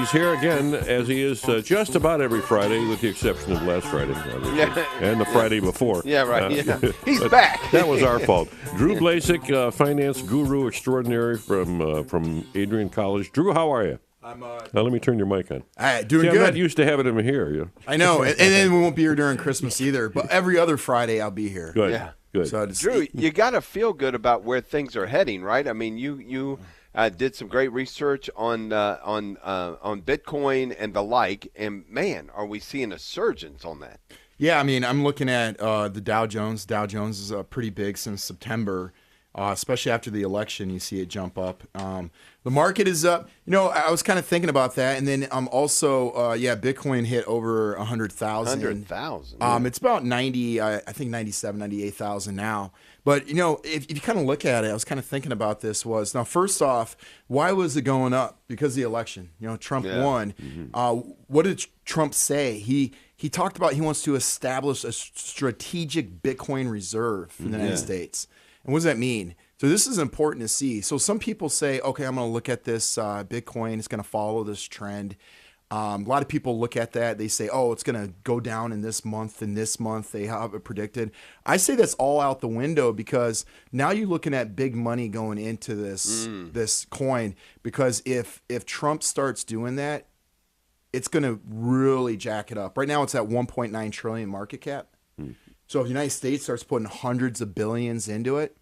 He's here again, as he is just about every Friday, with the exception of last Friday, and the Friday before. Yeah, right. He's back. That was our fault. Drew Blazsik, finance guru extraordinary from Adrian College. Drew, how are you? Now let me turn your mic on. Doing good. good. I'm not used to having him here. I know, and then we won't be here during Christmas either. But every other Friday, I'll be here. Good. Yeah. Good. So Drew, you got to feel good about where things are heading, right? I mean, you did some great research on Bitcoin and the like, and man, are we seeing a surge on that? Yeah, I mean, I'm looking at the Dow Jones. Dow Jones is pretty big since September, especially after the election. You see it jump up. The market is up. You know, I was kind of thinking about that, and then also, Bitcoin hit over 100,000. 100,000. It's about 90. I think 97, 98,000 now. But you know, if you kind of look at it, I was kind of thinking about this. Now, first off, why was it going up? Because of the election. You know, Trump won. Mm-hmm. What did Trump say? He talked about he wants to establish a strategic Bitcoin reserve for the United States. And what does that mean? So this is important to see. So some people say, okay, I'm going to look at this Bitcoin. It's going to follow this trend. A lot of people look at that. They say, oh, it's going to go down in this month. In this month, they have it predicted. I say that's all out the window because now you're looking at big money going into this coin. Because if Trump starts doing that, it's going to really jack it up. Right now, it's at 1.9 trillion market cap. So if the United States starts putting hundreds of billions into it,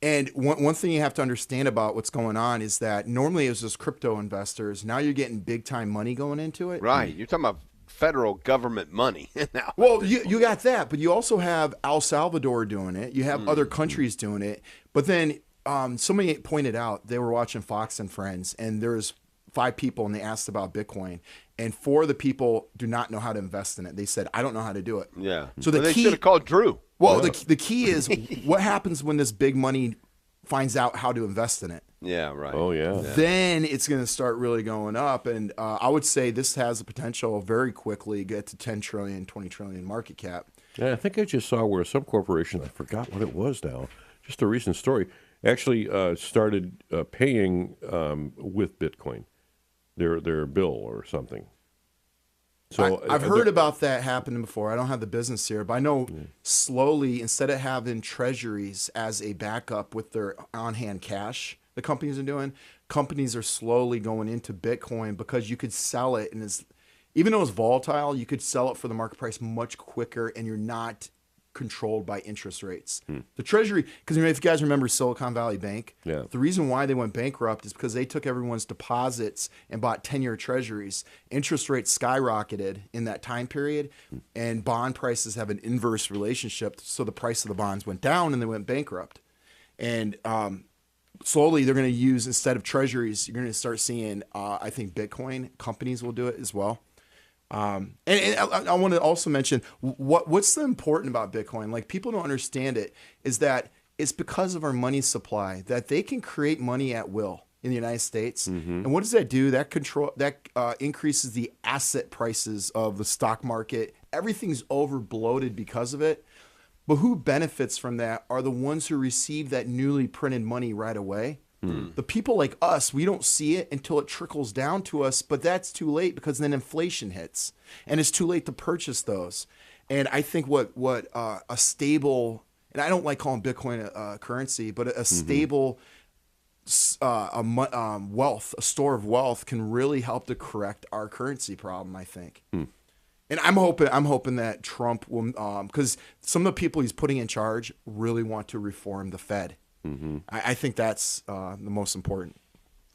and one thing you have to understand about what's going on is that normally it was just crypto investors. Now you're getting big time money going into it. Right. You're talking about federal government money now. Well, you got that, but you also have El Salvador doing it. You have other countries doing it. But then somebody pointed out they were watching Fox and Friends, and there was 5 people, and they asked about Bitcoin. And 4 of the people do not know how to invest in it. They said, I don't know how to do it. Yeah. So they should have called Drew. Well, the key is what happens when this big money finds out how to invest in it. Yeah, right. Oh, yeah. Then it's going to start really going up. And I would say this has the potential very quickly get to 10 trillion, 20 trillion market cap. Yeah, I think I just saw where some corporation, I forgot what it was now, just a recent story, actually started paying with Bitcoin, their bill or something. So I've heard about that happening before. I don't have the business here, but I know slowly, instead of having treasuries as a backup with their on-hand cash, the companies are doing, companies are slowly going into Bitcoin because you could sell it, and even though it's volatile, you could sell it for the market price much quicker, and you're not controlled by interest rates. The treasury, because if you guys remember Silicon Valley Bank, the reason why they went bankrupt is because they took everyone's deposits and bought 10-year treasuries. Interest rates skyrocketed in that time period, and bond prices have an inverse relationship, so the price of the bonds went down and they went bankrupt. And slowly they're going to use, instead of treasuries, you're going to start seeing, I think Bitcoin companies will do it as well. And I want to also mention what's the important about Bitcoin. Like, people don't understand it, is that it's because of our money supply that they can create money at will in the United States. And what does that do? That increases the asset prices of the stock market. Everything's over bloated because of it. But who benefits from that are the ones who receive that newly printed money right away. The people like us, we don't see it until it trickles down to us, but that's too late because then inflation hits and it's too late to purchase those. And I think what a stable, and I don't like calling Bitcoin a currency, but a stable wealth, a store of wealth can really help to correct our currency problem, I think. And I'm hoping that Trump will, because some of the people he's putting in charge really want to reform the Fed. I think that's the most important.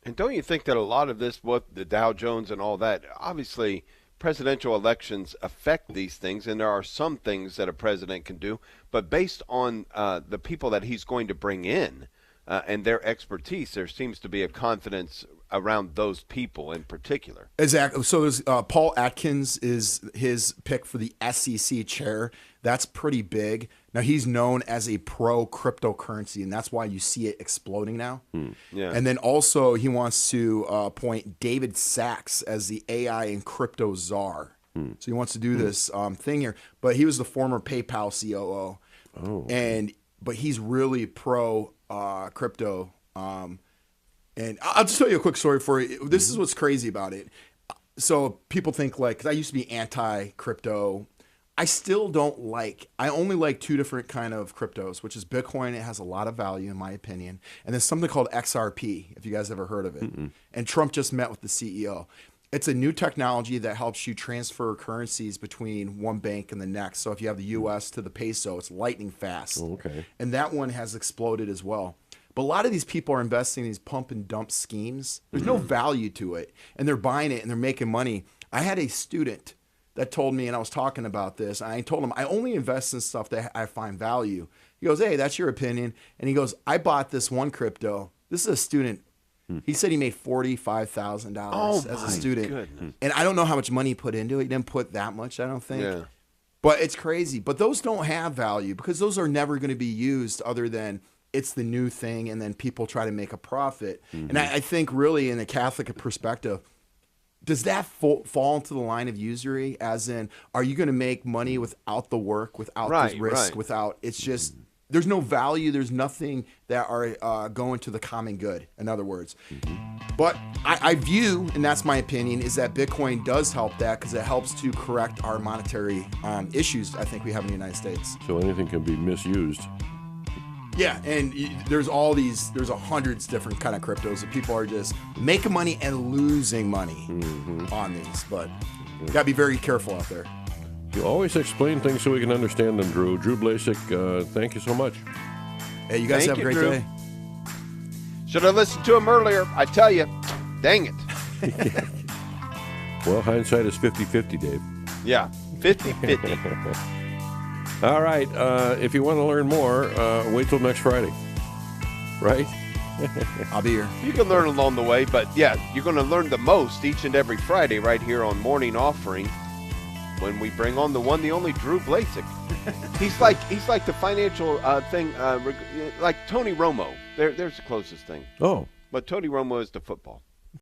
And don't you think that a lot of this, what the Dow Jones and all that, obviously presidential elections affect these things, and there are some things that a president can do, but based on the people that he's going to bring in and their expertise, there seems to be a confidence around those people in particular. Exactly. So there's Paul Atkins is his pick for the SEC chair. That's pretty big. Now, he's known as a pro cryptocurrency, and that's why you see it exploding now. And then also he wants to appoint David Sachs as the AI and crypto czar. So he wants to do this thing here. But he was the former PayPal COO. But he's really pro crypto. And I'll just tell you a quick story for you. This is what's crazy about it. so people think like, 'cause I used to be anti-crypto. I still don't like, I only like two different kind of cryptos, which is Bitcoin. It has a lot of value in my opinion. And there's something called XRP, if you guys ever heard of it. And Trump just met with the CEO. It's a new technology that helps you transfer currencies between one bank and the next. So if you have the US to the peso, it's lightning fast. Okay. And that one has exploded as well. But a lot of these people are investing in these pump and dump schemes. There's no value to it. And they're buying it and they're making money. I had a student that told me, and I was talking about this, and I told him, I only invest in stuff that I find value. He goes, hey, that's your opinion. And he goes, I bought this one crypto. This is a student. He said he made $45,000 as a student. Goodness. And I don't know how much money he put into it. He didn't put that much, I don't think. Yeah. But it's crazy. But those don't have value because those are never going to be used other than it's the new thing, and then people try to make a profit. And I think really in a Catholic perspective, does that fall into the line of usury? As in, are you going to make money without the work, without the risk, without, it's just, there's no value, there's nothing that are going to the common good, in other words. But I view, and that's my opinion, is that Bitcoin does help that because it helps to correct our monetary issues I think we have in the United States. So anything can be misused. Yeah, and there's all these, there's hundreds different kind of cryptos that people are just making money and losing money on these. But you got to be very careful out there. You always explain things so we can understand them, Drew. Drew Blazsik, thank you so much. Hey, you guys Thank have a you, great Drew. day. Should have listened to him earlier. I tell you, dang it. Well, hindsight is 50-50, Dave. Yeah, 50-50. All right. If you want to learn more, wait till next Friday. Right? I'll be here. You can learn along the way, but yeah, you're going to learn the most each and every Friday right here on Morning Offering when we bring on the one, the only Drew Blazsik. He's like the financial thing, like Tony Romo. There's the closest thing. Oh. But Tony Romo is the football.